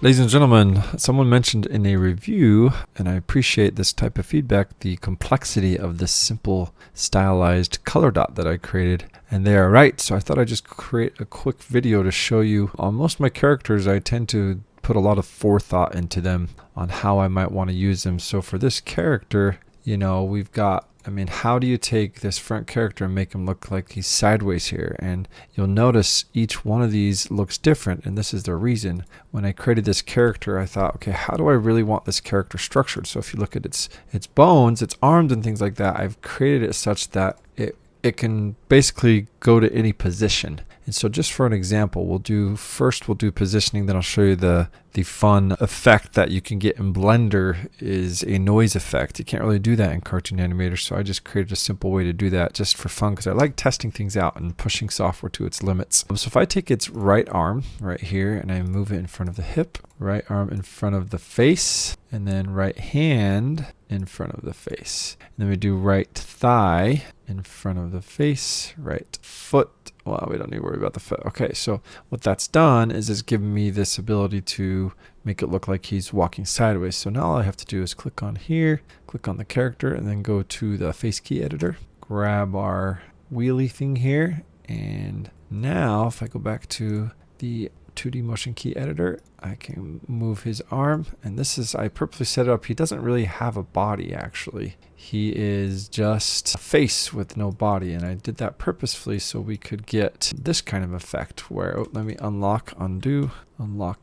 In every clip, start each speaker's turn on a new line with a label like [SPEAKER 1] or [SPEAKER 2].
[SPEAKER 1] Ladies and gentlemen, someone mentioned in a review, and I appreciate this type of feedback, the complexity of this simple stylized color dot that I created. And they are right. So I thought I'd just create a quick video to show you. On most of my characters, I tend to put a lot of forethought into them on how I might want to use them. So for this character, you know, we've got, how do you take this front character and make him look like he's sideways here? And you'll notice each one of these looks different, and this is the reason. When I created this character, I thought, okay, how do I really want this character structured? So if you look at its bones, its arms and things like that, I've created it such that it can basically go to any position. And so just for an example, we'll do positioning, then I'll show you the fun effect that you can get in Blender is a noise effect. You can't really do that in Cartoon Animator, so I just created a simple way to do that just for fun because I like testing things out and pushing software to its limits. So if I take its right arm right here and I move it in front of the hip, right arm in front of the face, and then right hand in front of the face. And then we do right thigh in front of the face, right foot. Well, we don't need to worry about the foot. Okay, so what that's done is it's given me this ability to make it look like he's walking sideways. So now all I have to do is click on here, click on the character, and then go to the face key editor, grab our wheelie thing here. And now if I go back to the 2D motion key editor, I can move his arm, and this is, I purposely set it up. He doesn't really have a body actually. He is just a face with no body, and I did that purposefully so we could get this kind of effect where, let me unlock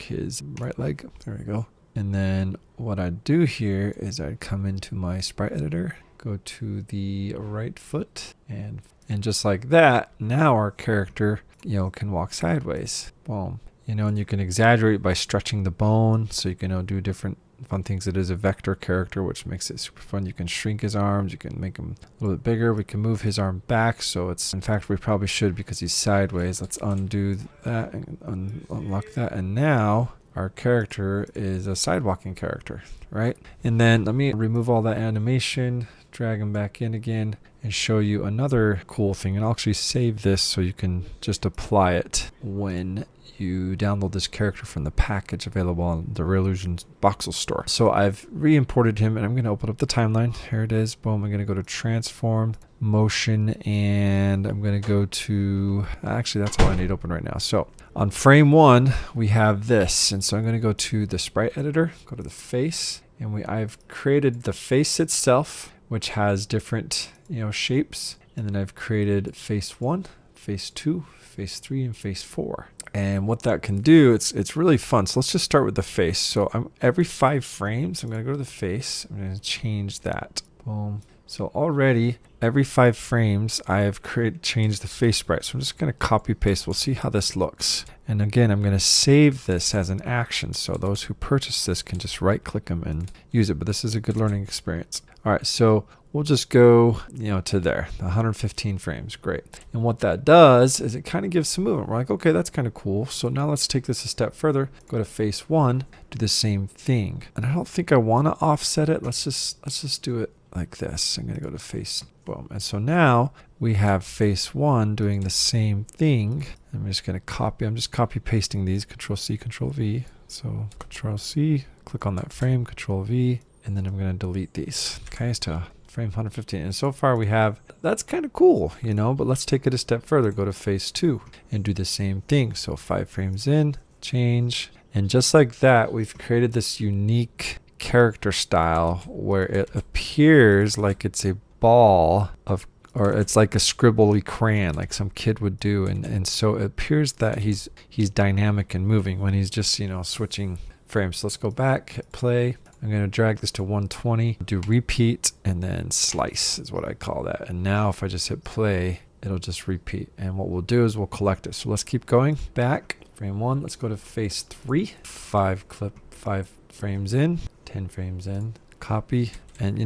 [SPEAKER 1] his right leg. There we go. And then what I'd do here is I'd come into my sprite editor, go to the right foot, and just like that, now our character, can walk sideways. Boom. And you can exaggerate by stretching the bone, so you can do different fun things. It is a vector character, which makes it super fun. You can shrink his arms, you can make him a little bit bigger. We can move his arm back, so it's, in fact, we probably should because he's sideways. Let's undo that and unlock that, and now our character is a sidewalking character, right? And then let me remove all that animation, drag him back in again, and show you another cool thing. And I'll actually save this so you can just apply it when you download this character from the package available on the Reallusion Boxels store. So I've re-imported him, and I'm going to open up the timeline. Here it is. Boom. I'm going to go to transform, motion, and I'm going to go to, actually that's all I need open right now. So on frame 1, we have this. And so I'm going to go to the sprite editor, go to the face, and I've created the face itself, which has different, shapes. And then I've created face 1, face 2, face 3, and face 4. And what that can do, it's really fun. So let's just start with the face. So every 5 frames, I'm going to go to the face. I'm going to change that. Boom. So already, every 5 frames, I have changed the face sprite. So I'm just going to copy paste. We'll see how this looks. And again, I'm going to save this as an action. So those who purchase this can just right click them and use it. But this is a good learning experience. All right, so we'll just go, to there, 115 frames. Great. And what that does is it kind of gives some movement. We're like, okay, that's kind of cool. So now let's take this a step further. Go to face 1, do the same thing. And I don't think I want to offset it. Let's just do it like this. I'm going to go to face, boom. And so now we have face 1 doing the same thing. I'm just going to copy. I'm just copy pasting these. Control C, Control V. So Control C, click on that frame, Control V, and then I'm going to delete these. Okay, so frame 115. And so far we have, that's kind of cool, but let's take it a step further. Go to phase 2 and do the same thing. So 5 frames in, change. And just like that, we've created this unique character style where it appears like it's a ball of, or it's like a scribbly crayon like some kid would do. And so it appears that he's dynamic and moving when he's just, switching frames. So let's go back, hit play. I'm going to drag this to 120, do repeat, and then slice is what I call that. And now if I just hit play, it'll just repeat. And what we'll do is we'll collect it. So let's keep going back. Frame 1, let's go to phase 3. 5 frames in, 10 frames in, copy. And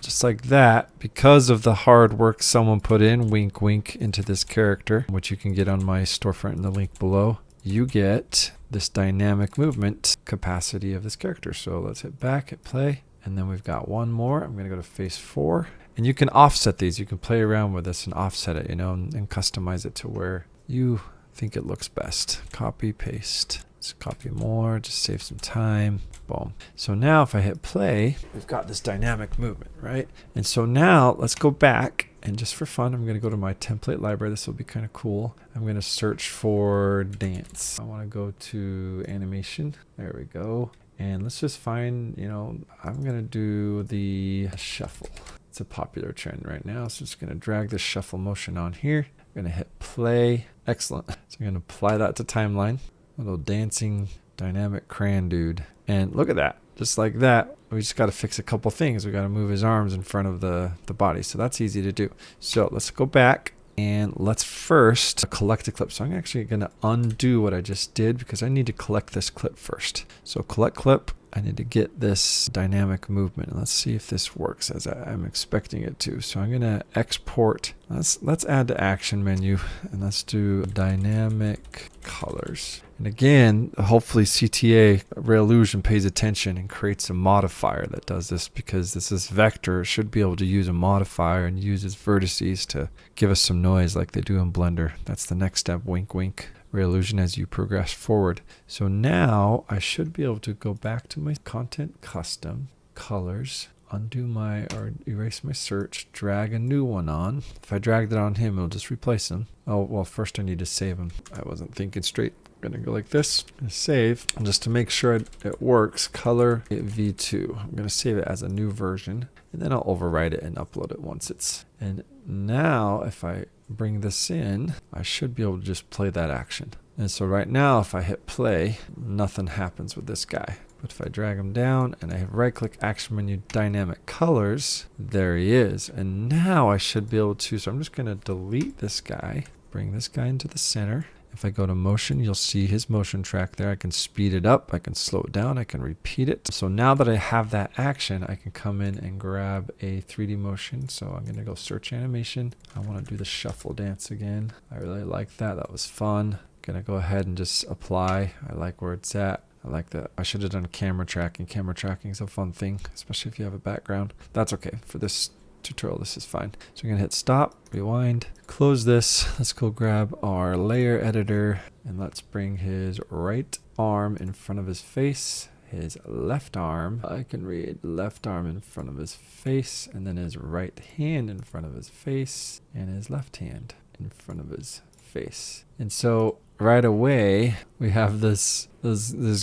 [SPEAKER 1] just like that, because of the hard work someone put in, wink, wink, into this character, which you can get on my storefront in the link below, you get this dynamic movement capacity of this character. So let's hit back, hit play, and then we've got one more. I'm going to go to phase 4, and you can offset these. You can play around with this and offset it, and customize it to where you I think it looks best. Copy, paste. Let's copy more, just save some time. Boom. So now if I hit play, we've got this dynamic movement, right? And so now let's go back, and just for fun, I'm going to go to my template library. This will be kind of cool. I'm going to search for dance. I want to go to animation. There we go. And let's just find, I'm going to do the shuffle. It's a popular trend right now. So I'm just going to drag this shuffle motion on here. I'm going to hit play. Excellent. So I'm going to apply that to timeline. A little dancing dynamic crayon dude. And look at that. Just like that. We just got to fix a couple things. We got to move his arms in front of the body. So that's easy to do. So let's go back. And let's first collect a clip. So I'm actually going to undo what I just did because I need to collect this clip first. So collect clip. I need to get this dynamic movement. Let's see if this works as I'm expecting it to. So I'm going to export. Let's add to action menu, and let's do dynamic colors. And again, hopefully CTA Reolution pays attention and creates a modifier that does this, because this is vector. It should be able to use a modifier and use its vertices to give us some noise like they do in Blender. That's the next step. Wink, wink. Reolution as you progress forward. So now I should be able to go back to my content custom colors, undo or erase my search, drag a new one on. If I dragged it on him, it'll just replace him. Oh, well, first I need to save him. I wasn't thinking straight. I'm going to go like this, save, and just to make sure it works, color v2. I'm going to save it as a new version, and then I'll overwrite it and upload it once it's. And now if I bring this in, I should be able to just play that action. And so right now, if I hit play, nothing happens with this guy. But if I drag him down and I have right click action menu dynamic colors, there he is. And now I should be able to, so I'm just going to delete this guy, bring this guy into the center. If I go to motion, you'll see his motion track there. I can speed it up, I can slow it down, I can repeat it. So now that I have that action, I can come in and grab a 3D motion. So I'm going to go search animation. I want to do the shuffle dance again. I really like that. That was fun. I'm going to go ahead and just apply. I like where it's at. I like that. I should have done camera tracking. Camera tracking is a fun thing, especially if you have a background. That's okay. For this tutorial, this is fine. So I'm going to hit stop, rewind, close this. Let's go grab our layer editor, and let's bring his right arm in front of his face, his left arm. I can read left arm in front of his face, and then his right hand in front of his face, and his left hand in front of his face. And so right away we have this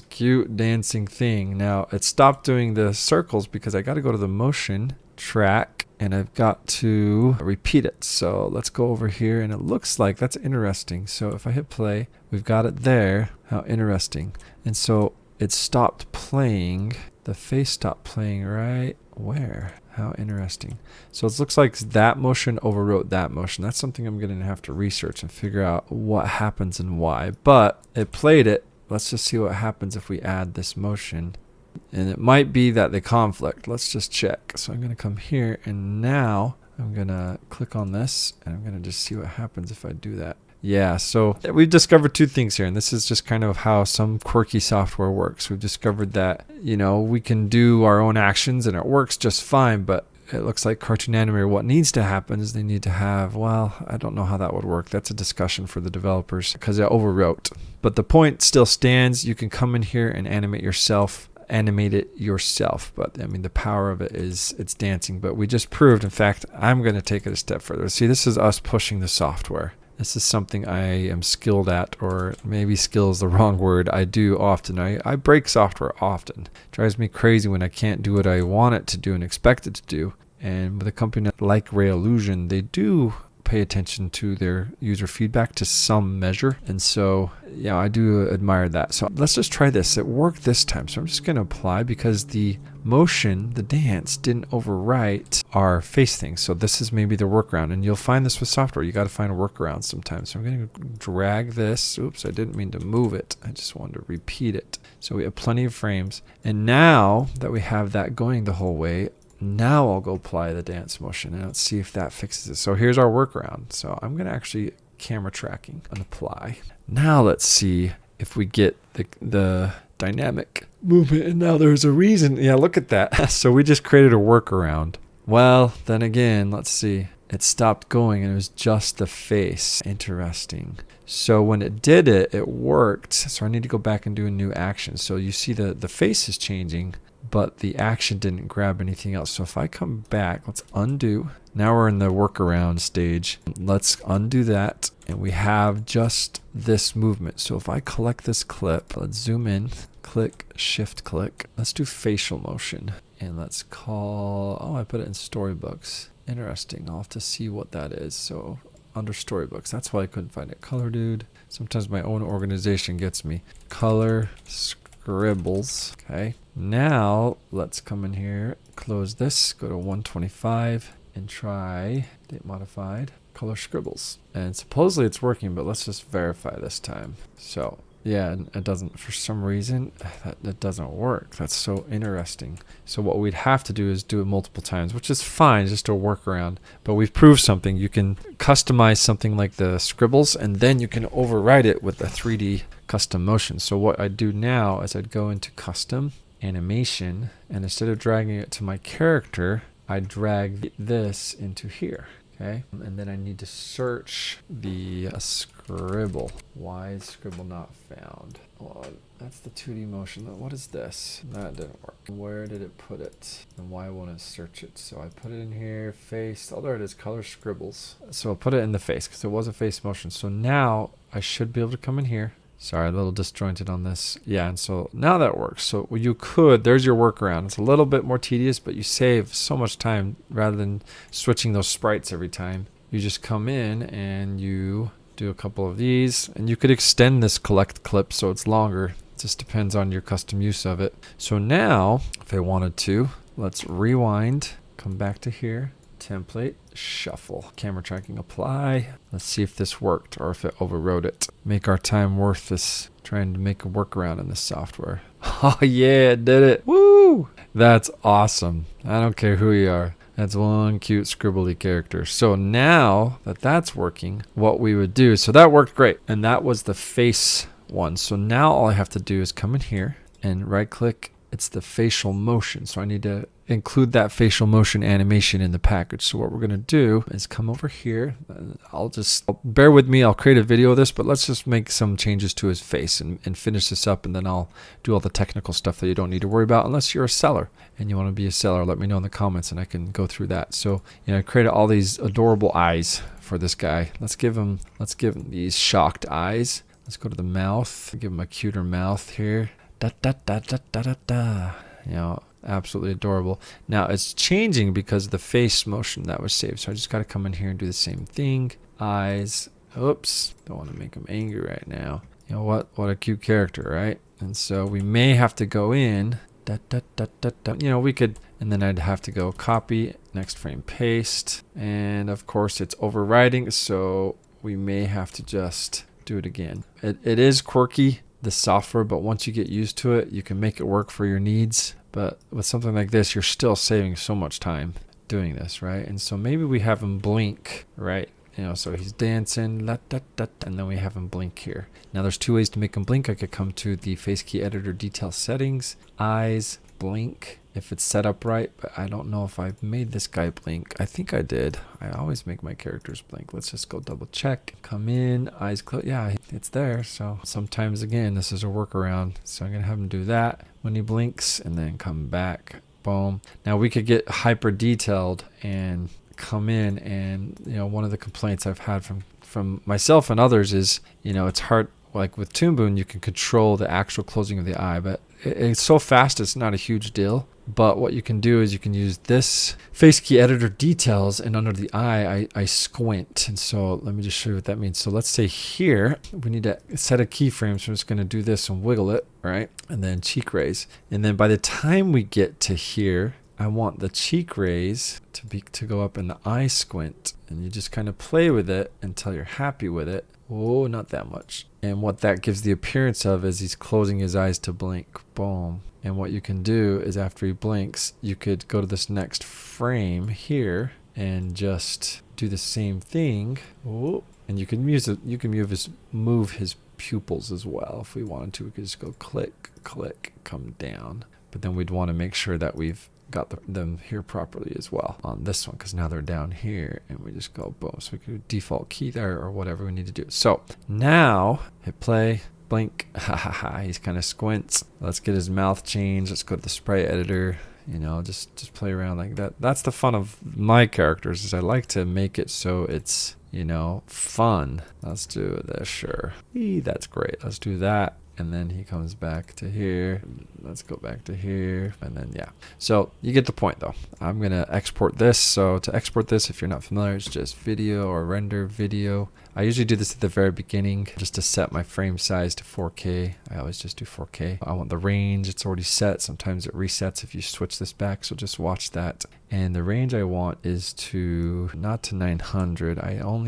[SPEAKER 1] cute dancing thing. Now it stopped doing the circles because I got to go to the motion track and I've got to repeat it. So let's go over here, and it looks like that's interesting. So if I hit play, we've got it there. How interesting. And so it stopped playing. The face stopped playing right where? How interesting. So it looks like that motion overwrote that motion. That's something I'm going to have to research and figure out what happens and why. But it played it. Let's just see what happens if we add this motion. And it might be that they conflict. Let's just check. So I'm going to come here, and now I'm going to click on this, and I'm going to just see what happens if I do that. Yeah, so we've discovered two things here, and this is just kind of how some quirky software works. We've discovered that, we can do our own actions and it works just fine, but it looks like Cartoon Animator, what needs to happen is they need to have, well, I don't know how that would work. That's a discussion for the developers because it overwrote. But the point still stands. You can come in here and animate it yourself. But I mean, the power of it is it's dancing. But we just proved, in fact, I'm going to take it a step further. See, this is us pushing the software. This is something I am skilled at, or maybe skill is the wrong word. I do often. I break software often. It drives me crazy when I can't do what I want it to do and expect it to do. And with a company like Reolution, they do pay attention to their user feedback to some measure. And so, yeah, I do admire that. So let's just try this. It worked this time. So I'm just going to apply because the motion, the dance, didn't overwrite our face thing. So this is maybe the workaround. And you'll find this with software. You got to find a workaround sometimes. So I'm going to drag this. Oops, I didn't mean to move it. I just wanted to repeat it. So we have plenty of frames. And now that we have that going the whole way, now I'll go apply the dance motion and let's see if that fixes it. So here's our workaround. So I'm going to actually camera tracking and apply. Now let's see if we get the dynamic movement. And now there's a reason. Yeah, look at that. So we just created a workaround. Well, then again, let's see. It stopped going and it was just the face. Interesting. So when it did it, it worked. So I need to go back and do a new action. So you see the face is changing, but the action didn't grab anything else. So if I come back, let's undo. Now we're in the workaround stage. Let's undo that. And we have just this movement. So if I collect this clip, let's zoom in, click, shift click. Let's do facial motion. And let's call, oh, I put it in storybooks. Interesting. I'll have to see what that is. So under storybooks, that's why I couldn't find it. Color dude. Sometimes my own organization gets me. Color scribbles. Okay. Now let's come in here, close this, go to 125 and try date modified color scribbles. And supposedly it's working, but let's just verify this time. So yeah, it doesn't, for some reason, that doesn't work. That's so interesting. So what we'd have to do is do it multiple times, which is fine, just a workaround. But we've proved something. You can customize something like the scribbles, and then you can override it with a 3D custom motion. So what I'd do now is I'd go into custom animation, and instead of dragging it to my character, I drag this into here. Okay, and then I need to search the scribble. Why is scribble not found? Well, that's the 2D motion. What is this? That didn't work. Where did it put it? And why won't it search it? So I put it in here, face. Oh, there it is, color scribbles. So I'll put it in the face because it was a face motion. So now I should be able to come in here. Sorry, a little disjointed on this. Yeah, and so now that works. So you could, there's your workaround. It's a little bit more tedious, but you save so much time rather than switching those sprites every time. You just come in and you do a couple of these, and you could extend this collect clip so it's longer. It just depends on your custom use of it. So now, if I wanted to, let's rewind, come back to here, template, shuffle, camera tracking, apply. Let's see if this worked or if it overrode it. Make our time worth this, trying to make a workaround in this software. Oh yeah, it did it. Woo! That's awesome. I don't care who you are. That's one cute scribbly character. So now that that's working, what we would do, so that worked great. And that was the face one. So now all I have to do is come in here and right click. It's the facial motion. So I need to include that facial motion animation in the package. So what we're going to do is come over here. Bear with me. I'll create a video of this, but let's just make some changes to his face and finish this up. And then I'll do all the technical stuff that you don't need to worry about unless you're a seller and you want to be a seller. Let me know in the comments and I can go through that. So, I created all these adorable eyes for this guy. Let's give him these shocked eyes. Let's go to the mouth. Give him a cuter mouth here. Da da da da da da da. Absolutely adorable. Now it's changing because of the face motion that was saved. So I just got to come in here and do the same thing. Eyes. Oops. Don't want to make him angry right now. You know what? What a cute character, right? And so we may have to go in. Da da da da da. We could, and then I'd have to go copy, next frame paste, and of course it's overriding. So we may have to just do it again. It is quirky, the software, but once you get used to it, you can make it work for your needs. But with something like this, you're still saving so much time doing this, right? And so maybe we have him blink, right? So he's dancing, and then we have him blink here. Now there's two ways to make him blink. I could come to the face key editor detail settings, eyes, blink, if it's set up right, but I don't know if I've made this guy blink. I think I did. I always make my characters blink. Let's just go double check. Come in, eyes closed. Yeah, it's there. So sometimes, again, this is a workaround. So I'm going to have him do that when he blinks and then come back. Boom. Now we could get hyper detailed and come in, and one of the complaints I've had from myself and others is it's hard. Like with Toon Boom, you can control the actual closing of the eye, but it's so fast it's not a huge deal. But what you can do is you can use this face key editor details, and under the eye I squint. And so let me just show you what that means. So let's say here we need to set a keyframe, so I'm just going to do this and wiggle it, right? And then cheek raise. And then by the time we get to here, I want the cheek raise to go up in the eye squint, and you just kind of play with it until you're happy with it. Oh, not that much. And what that gives the appearance of is he's closing his eyes to blink. Boom. And what you can do is after he blinks, you could go to this next frame here and just do the same thing. Oh, and you can move his pupils as well if we wanted to. We could just go click, click, come down. But then we'd want to make sure that we've got them here properly as well on this one, because now they're down here and we just go boom. So we could do default key there or whatever we need to do. So now hit play, blink, ha ha ha, he's kind of squints. Let's get his mouth changed. Let's go to the sprite editor. You know, just play around like that. That's the fun of my characters, is I like to make it so it's, you know, fun. Let's do this, sure. That's great. Let's do that. And then he comes back to here. Let's go back to here. And then, yeah. So you get the point, though. I'm going to export this. So to export this, if you're not familiar, it's just video or render video. I usually do this at the very beginning just to set my frame size to 4K. I always just do 4K. I want the range. It's already set. Sometimes it resets if you switch this back. So just watch that. And the range I want is not to 900. I don't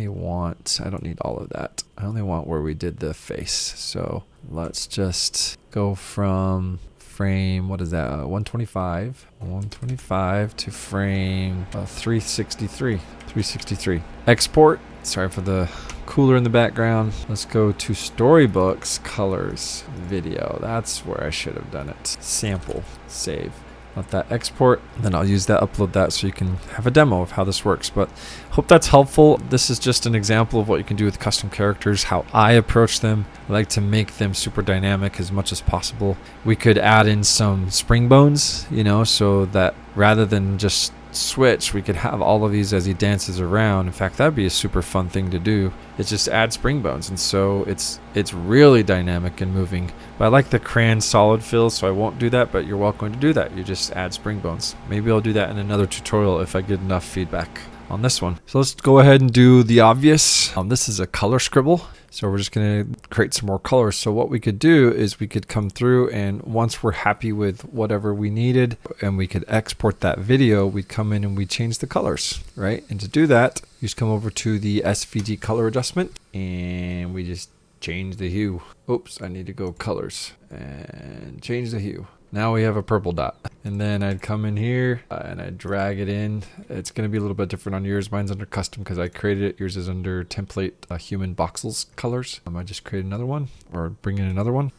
[SPEAKER 1] need all of that. I only want where we did the face. So let's just go from frame, what is that? 125 to frame 363. Export. Sorry for the cooler in the background. Let's go to storybooks, colors, video. That's where I should have done it. Sample, save. Let that export, then I'll use that, upload that, so you can have a demo of how this works. But hope that's helpful. This is just an example of what you can do with custom characters, how I approach them. I like to make them super dynamic as much as possible. We could add in some spring bones, you know, so that rather than just switch, we could have all of these as he dances around. In fact, that'd be a super fun thing to do. It's just add spring bones, and so it's really dynamic and moving. But I like the crayon solid fill, so I won't do that, but you're welcome to do that. You just add spring bones. Maybe I'll do that in another tutorial if I get enough feedback on this one. So let's go ahead and do the obvious. This is a color scribble. So we're just going to create some more colors. So what we could do is we could come through, and once we're happy with whatever we needed and we could export that video, we'd come in and we'd change the colors, right? And to do that, you just come over to the SVG color adjustment and we just change the hue. Oops, I need to go colors and change the hue. Now we have a purple dot. And then I'd come in here and I'd drag it in. It's going to be a little bit different on yours. Mine's under custom because I created it. Yours is under template human Boxels colors. I just create another one or bring in another one.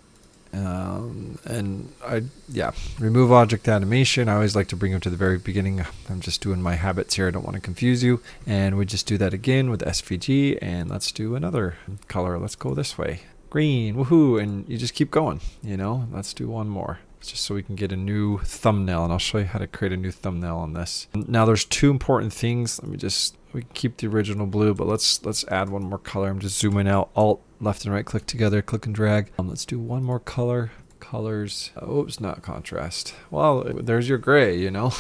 [SPEAKER 1] And remove object animation. I always like to bring them to the very beginning. I'm just doing my habits here. I don't want to confuse you. And we just do that again with SVG. And let's do another color. Let's go this way. Green, woohoo. And you just keep going, you know. Let's do one more. Just so we can get a new thumbnail, and I'll show you how to create a new thumbnail on this. Now there's two important things. We can keep the original blue, but let's add one more color. I'm just zooming out, Alt, left and right click together, click and drag. Let's do one more color. Colors. Oops, not contrast. Well, there's your gray, you know,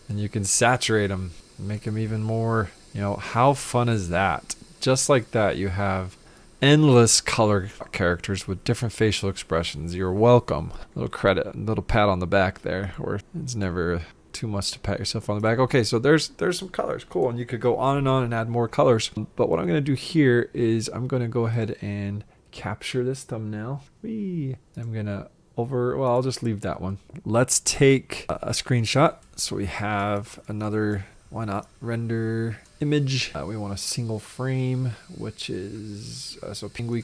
[SPEAKER 1] and you can saturate them, make them even more, you know, how fun is that? Just like that, you have endless color characters with different facial expressions. You're welcome. Little credit, a little pat on the back there, where it's never too much to pat yourself on the back. Okay, so there's some colors. Cool. And you could go on and add more colors. But what I'm going to do here is I'm going to go ahead and capture this thumbnail. I'm going to I'll just leave that one. Let's take a screenshot. So we have another, why not, render image. We want a single frame, which is PNG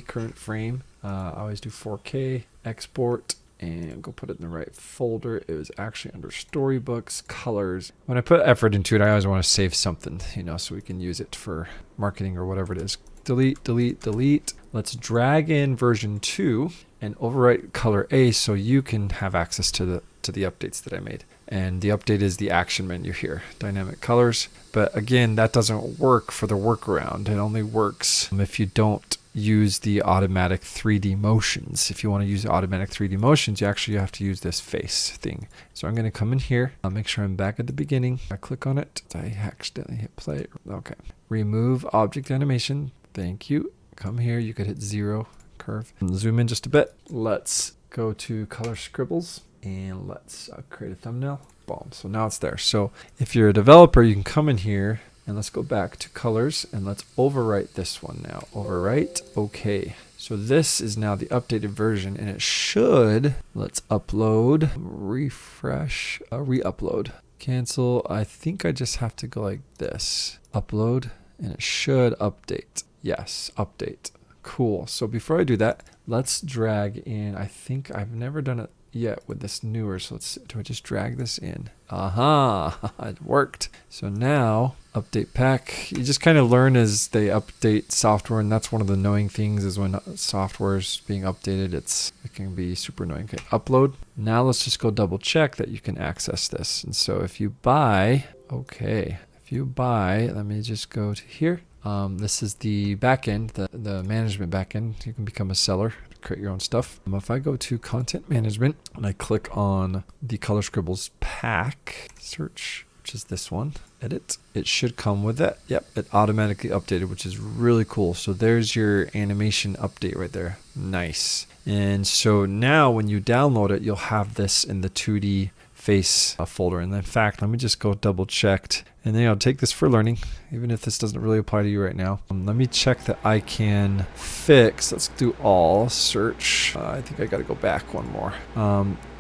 [SPEAKER 1] current frame. I always do 4K, export, and go put it in the right folder. It was actually under storybooks, colors. When I put effort into it, I always want to save something, you know, so we can use it for marketing or whatever it is. Delete, delete, delete. Let's drag in version 2 and overwrite color A so you can have access to the updates that I made. And the update is the action menu here, dynamic colors. But again, that doesn't work for the workaround. It only works if you don't use the automatic 3D motions. If you want to use automatic 3D motions, you actually have to use this face thing. So I'm going to come in here. I'll make sure I'm back at the beginning. I click on it. I accidentally hit play. Okay. Remove object animation. Thank you. Come here. You could hit 0 curve. And zoom in just a bit. Let's go to color scribbles. And let's create a thumbnail. Boom. So now it's there. So if you're a developer, you can come in here and let's go back to colors and let's overwrite this one now. Overwrite. Okay. So this is now the updated version and it should, let's upload, refresh, re-upload, cancel. I think I just have to go like this. Upload and it should update. Yes, update. Cool. So before I do that, let's drag in, I think I've never done it yet with this newer. So do I just drag this in? Aha, it worked. So now update pack. You just kind of learn as they update software, and that's one of the annoying things is when software is being updated, it can be super annoying. Okay, upload. Now let's just go double check that you can access this. And so if you buy, let me just go to here. This is the backend, the management backend. You can become a seller, create your own stuff. If I go to content management and I click on the Color Scribbles pack, search, which is this one, edit, it should come with it. Yep, it automatically updated, which is really cool. So there's your animation update right there. Nice. And so now when you download it, you'll have this in the 2D face folder. And in fact, let me just go double checked, and then I'll take this for learning, even if this doesn't really apply to you right now. Let me check that I can fix. Let's do all search. I think I got to go back one more.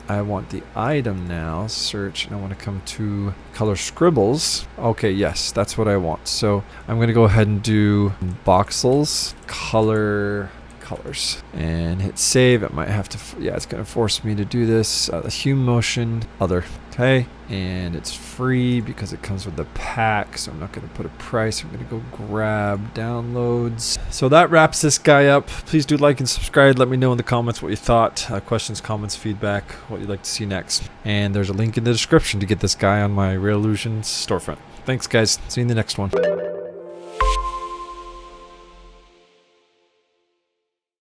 [SPEAKER 1] I want the item now, search, and I want to come to Color Scribbles. Okay, yes, that's what I want. So I'm going to go ahead and do Boxels colors and hit save. It might have to, yeah, it's going to force me to do this. The hue motion, other. Okay, and it's free because it comes with the pack, so I'm not going to put a price. I'm going to go grab downloads. So that wraps this guy up. Please do like and subscribe. Let me know in the comments what you thought, questions, comments, feedback, what you'd like to see next. And there's a link in the description to get this guy on my Real Illusions storefront. Thanks guys, see you in the next one.